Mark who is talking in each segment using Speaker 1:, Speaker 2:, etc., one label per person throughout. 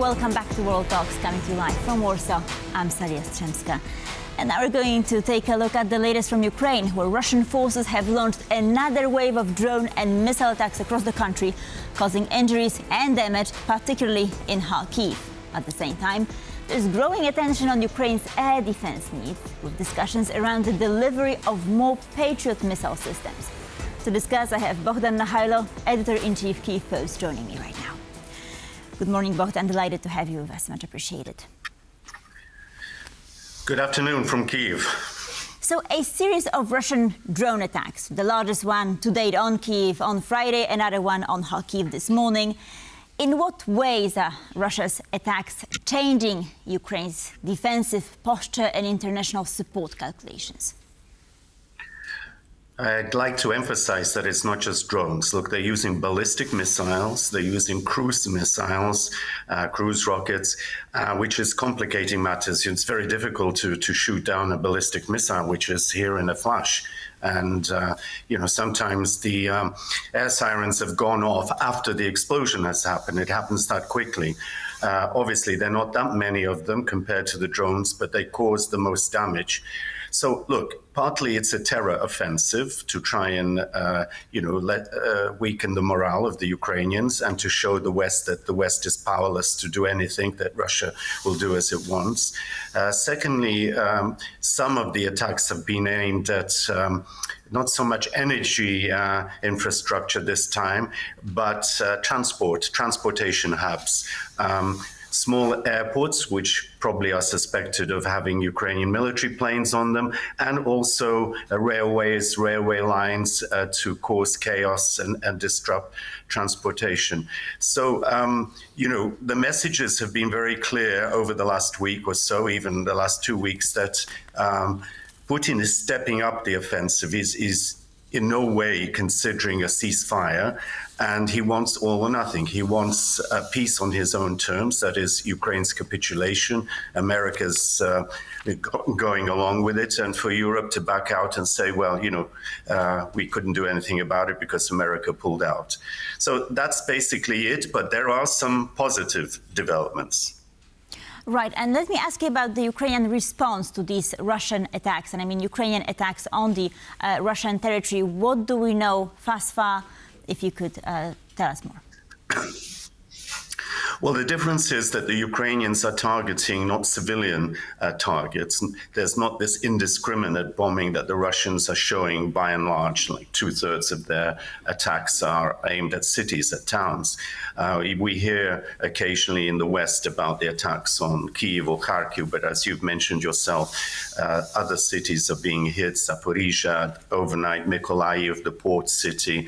Speaker 1: welcome back to World Talks, coming to you live from Warsaw. I'm Saria Strzemska. And now we're going to take a look at the latest from Ukraine, where Russian forces have launched another wave of drone and missile attacks across the country, causing injuries and damage, particularly in Kharkiv. At the same time, there's growing attention on Ukraine's air defense needs, with discussions around the delivery of more Patriot missile systems. To discuss, I have Bohdan Nahaylo, editor-in-chief, Kyiv Post, joining me right now. Good morning, Bohdan. Delighted to have you with us. Much appreciated.
Speaker 2: Good afternoon from Kyiv.
Speaker 1: So a series of Russian drone attacks, the largest one to date on Kyiv on Friday, another one on Kharkiv this morning. In what ways are Russia's attacks changing Ukraine's defensive posture and international support calculations?
Speaker 2: I'd like to emphasize that it's not just drones. Look, they're using ballistic missiles, they're using cruise missiles, cruise rockets, which is complicating matters. It's very difficult to shoot down a ballistic missile, which is here in a flash. And, sometimes the air sirens have gone off after the explosion has happened. It happens that quickly. Obviously, there are not that many of them compared to the drones, but they cause the most damage. So, look, partly it's a terror offensive to try and, weaken the morale of the Ukrainians and to show the West that the West is powerless to do anything, that Russia will do as it wants. Secondly, some of the attacks have been aimed at not so much energy infrastructure this time, but transportation hubs. Small airports, which probably are suspected of having Ukrainian military planes on them, and also railway lines to cause chaos and disrupt transportation. So, the messages have been very clear over the last week or so, even the last 2 weeks, that Putin is stepping up the offensive, is in no way considering a ceasefire, and he wants all or nothing. He wants peace on his own terms, that is Ukraine's capitulation, America's going along with it, and for Europe to back out and say, well, we couldn't do anything about it because America pulled out. So that's basically it, but there are some positive developments.
Speaker 1: Right, and let me ask you about the Ukrainian response to these Russian attacks, and I mean Ukrainian attacks on the Russian territory. What do we know thus far, if you could tell us more?
Speaker 2: Well, the difference is that the Ukrainians are targeting not civilian targets. There's not this indiscriminate bombing that the Russians are showing by and large. Like 2/3 of their attacks are aimed at cities, at towns. We hear occasionally in the West about the attacks on Kyiv or Kharkiv, but as you've mentioned yourself, other cities are being hit. Zaporizhia, overnight, Mykolaiv, the port city,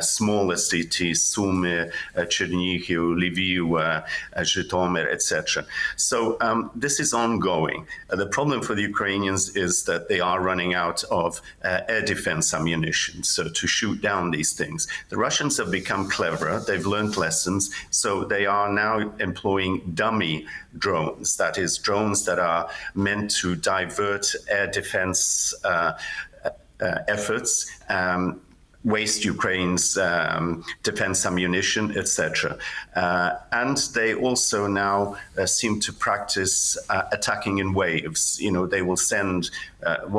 Speaker 2: smaller cities, Sumy, Chernihiv, Lviv, Zhytomyr, etc. So this is ongoing. The problem for the Ukrainians is that they are running out of air defense ammunition, so to shoot down these things. The Russians have become cleverer. They've learned lessons, so they are now employing dummy drones, that is, drones that are meant to divert air defense efforts, waste Ukraine's defense ammunition, etc. And they also now seem to practice attacking in waves. They will send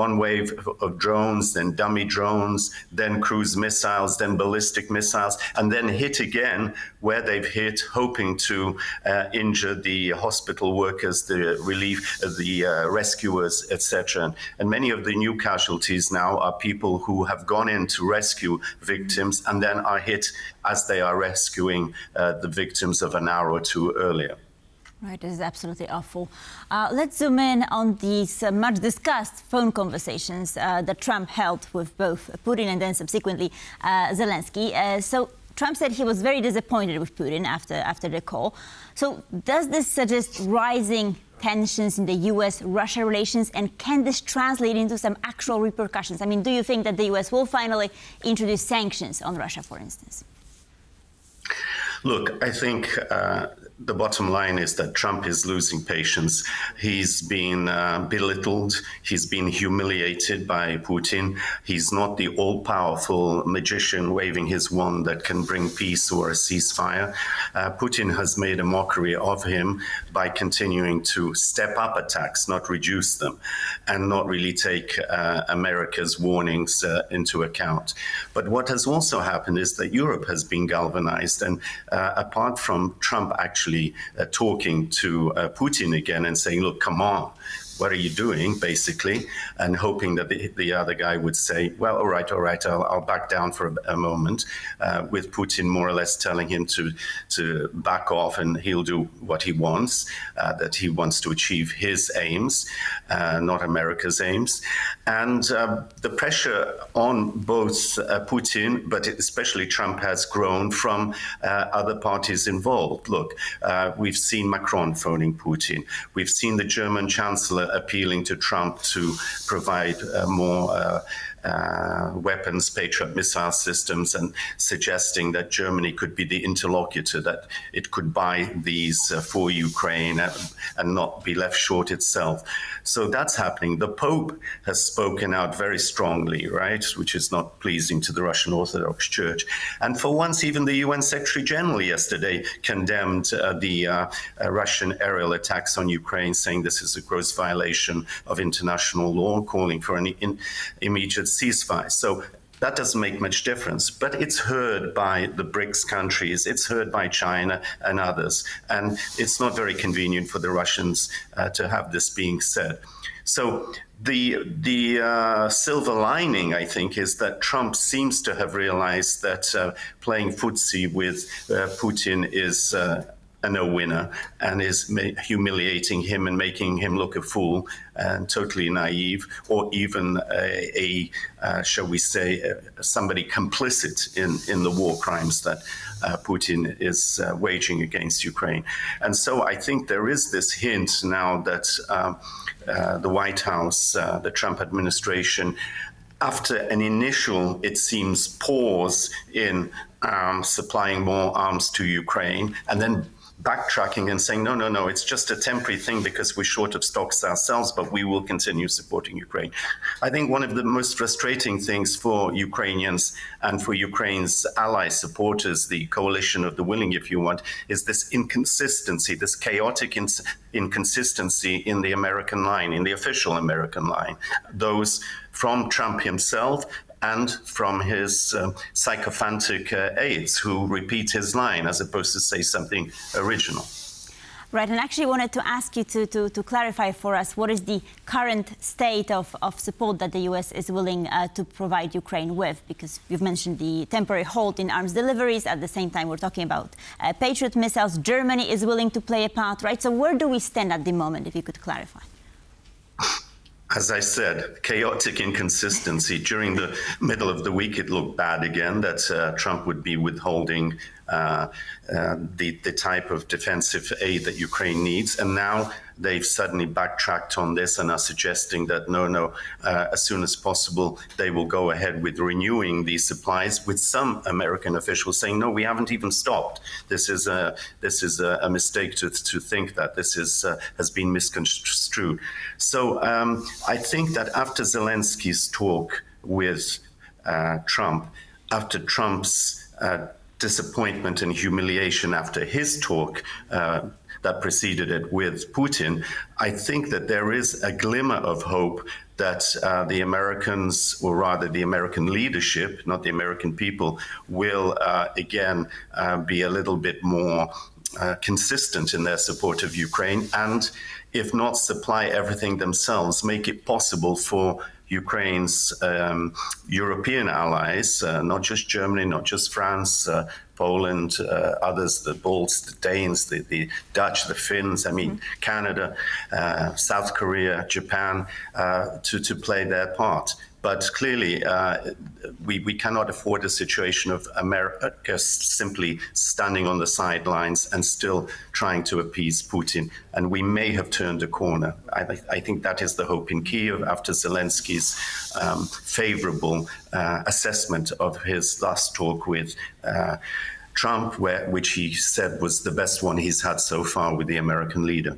Speaker 2: one wave of drones, then dummy drones, then cruise missiles, then ballistic missiles, and then hit again where they've hit, hoping to injure the hospital workers, the relief, the rescuers, etc. And many of the new casualties now are people who have gone in to rescue victims and then are hit as they are rescuing the victims of an hour or two earlier.
Speaker 1: Right, this is absolutely awful. Let's zoom in on these much discussed phone conversations that Trump held with both Putin and then subsequently Zelensky. So Trump said he was very disappointed with Putin after the call. So does this suggest rising tensions in the US-Russia relations, and can this translate into some actual repercussions? I mean, do you think that the US will finally introduce sanctions on Russia, for instance?
Speaker 2: Look, I think the bottom line is that Trump is losing patience. He's been belittled. He's been humiliated by Putin. He's not the all-powerful magician waving his wand that can bring peace or a ceasefire. Putin has made a mockery of him by continuing to step up attacks, not reduce them, and not really take America's warnings into account. But what has also happened is that Europe has been galvanized, and apart from Trump actually talking to Putin again and saying, look, come on, what are you doing, basically, and hoping that the other guy would say, well, all right, I'll back down for a moment, with Putin more or less telling him to back off and he'll do what he wants, that he wants to achieve his aims, not America's aims. And the pressure on both Putin, but especially Trump, has grown from other parties involved. Look, we've seen Macron phoning Putin. We've seen the German Chancellor appealing to Trump to provide more weapons, Patriot missile systems, and suggesting that Germany could be the interlocutor, that it could buy these for Ukraine and not be left short itself. So that's happening. The Pope has spoken out very strongly, right, which is not pleasing to the Russian Orthodox Church. And for once, even the UN Secretary General yesterday condemned the Russian aerial attacks on Ukraine, saying this is a gross violation of international law, calling for an immediate ceasefire. So that doesn't make much difference, but it's heard by the BRICS countries, it's heard by China and others, and it's not very convenient for the Russians to have this being said. So the silver lining, I think, is that Trump seems to have realized that playing footsie with Putin is a no-winner, and is humiliating him and making him look a fool and totally naive, or even shall we say, somebody complicit in the war crimes that Putin is waging against Ukraine. And so I think there is this hint now that the White House, the Trump administration, after an initial, it seems, pause in supplying more arms to Ukraine, and then backtracking and saying, no, it's just a temporary thing because we're short of stocks ourselves, but we will continue supporting Ukraine. I think one of the most frustrating things for Ukrainians and for Ukraine's ally supporters, the coalition of the willing, if you want, is this inconsistency, this chaotic inconsistency in the American line, in the official American line. Those from Trump himself and from his sycophantic aides who repeat his line as opposed to say something original.
Speaker 1: Right, and actually wanted to ask you to clarify for us what is the current state of support that the US is willing to provide Ukraine with, because you've mentioned the temporary halt in arms deliveries. At the same time, we're talking about Patriot missiles. Germany is willing to play a part, right? So where do we stand at the moment, if you could clarify?
Speaker 2: As I said, chaotic inconsistency. During the middle of the week, it looked bad again that Trump would be withholding the type of defensive aid that Ukraine needs. And now they've suddenly backtracked on this and are suggesting that no, as soon as possible, they will go ahead with renewing these supplies, with some American officials saying, no, we haven't even stopped. This is a mistake to think that this has been misconstrued. So I think that after Zelensky's talk with Trump, after Trump's disappointment and humiliation after his talk that preceded it with Putin, I think that there is a glimmer of hope that the Americans, or rather the American leadership, not the American people, will again be a little bit more consistent in their support of Ukraine, and if not supply everything themselves, make it possible for Ukraine's European allies, not just Germany, not just France, Poland, others, the Balts, the Danes, the Dutch, the Finns, Canada, South Korea, Japan, to play their part. But clearly, we cannot afford a situation of America simply standing on the sidelines and still trying to appease Putin. And we may have turned a corner. I think that is the hope in Kyiv after Zelensky's favorable assessment of his last talk with Trump, which he said was the best one he's had so far with the American leader.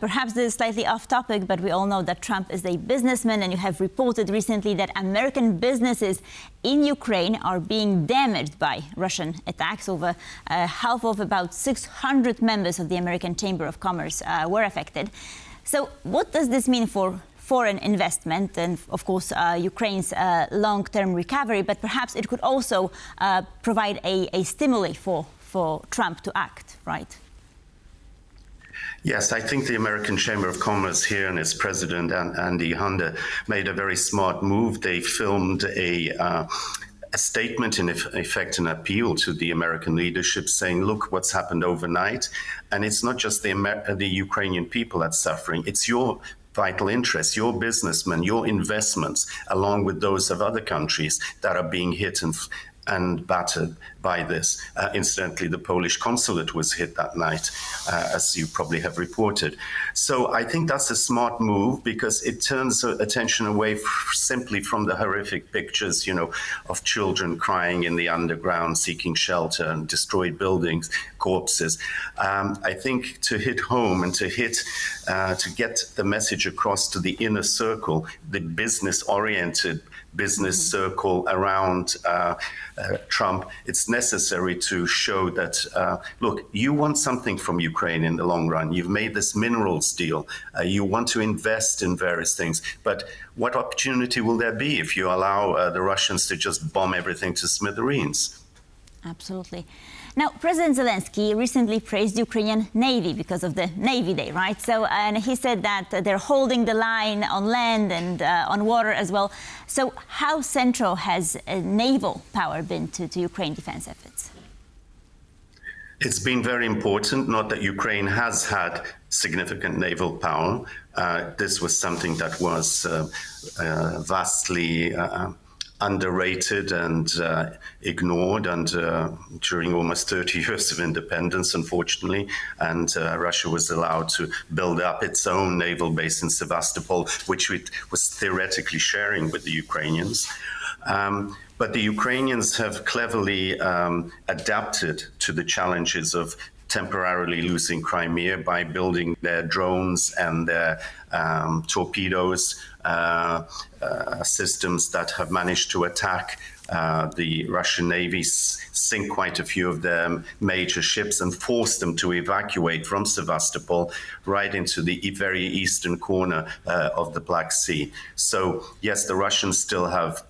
Speaker 1: Perhaps this is slightly off topic, but we all know that Trump is a businessman, and you have reported recently that American businesses in Ukraine are being damaged by Russian attacks. Over half of about 600 members of the American Chamber of Commerce were affected. So what does this mean for foreign investment and, of course, Ukraine's long-term recovery? But perhaps it could also provide a stimuli for Trump to act, right?
Speaker 2: Yes, I think the American Chamber of Commerce here and its president, Andy Hunter, made a very smart move. They filmed a statement, in effect, an appeal to the American leadership saying, look, what's happened overnight. And it's not just the Ukrainian people that's suffering. It's your vital interests, your businessmen, your investments, along with those of other countries that are being hit and battered by this. Incidentally, the Polish consulate was hit that night, as you probably have reported. So I think that's a smart move because it turns attention away simply from the horrific pictures, of children crying in the underground, seeking shelter, and destroyed buildings, corpses. I think to hit home and to get the message across to the inner circle, the business-oriented business circle around Trump, it's necessary to show that, look, you want something from Ukraine in the long run. You've made this minerals deal. You want to invest in various things. But what opportunity will there be if you allow the Russians to just bomb everything to smithereens?
Speaker 1: Absolutely. Now, President Zelensky recently praised Ukrainian Navy because of the Navy Day, right? And he said that they're holding the line on land and on water as well. So how central has naval power been to Ukraine defense efforts?
Speaker 2: It's been very important, not that Ukraine has had significant naval power. This was something that was vastly underrated and ignored during almost 30 years of independence, unfortunately. And Russia was allowed to build up its own naval base in Sevastopol, which it was theoretically sharing with the Ukrainians. But the Ukrainians have cleverly adapted to the challenges of temporarily losing Crimea by building their drones and their torpedoes, systems that have managed to attack the Russian Navy, sink quite a few of their major ships and force them to evacuate from Sevastopol right into the very eastern corner of the Black Sea. So, yes, the Russians still have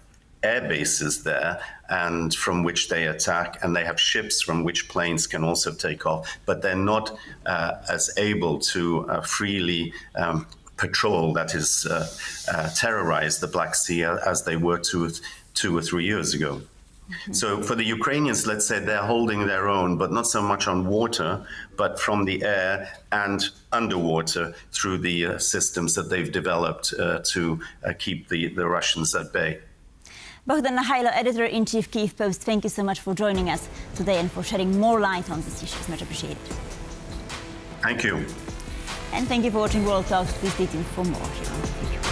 Speaker 2: air bases there and from which they attack, and they have ships from which planes can also take off, but they're not as able to freely patrol, that is, terrorize the Black Sea as they were two or 3 years ago. Mm-hmm. So for the Ukrainians, let's say they're holding their own, but not so much on water, but from the air and underwater through the systems that they've developed to keep the Russians at bay.
Speaker 1: Bohdan Nahaylo, Editor-in-Chief, Kyiv Post, thank you so much for joining us today and for shedding more light on this issue. It's much appreciated.
Speaker 2: Thank you.
Speaker 1: And thank you for watching World Talks. Please stay tuned for more here on TVP.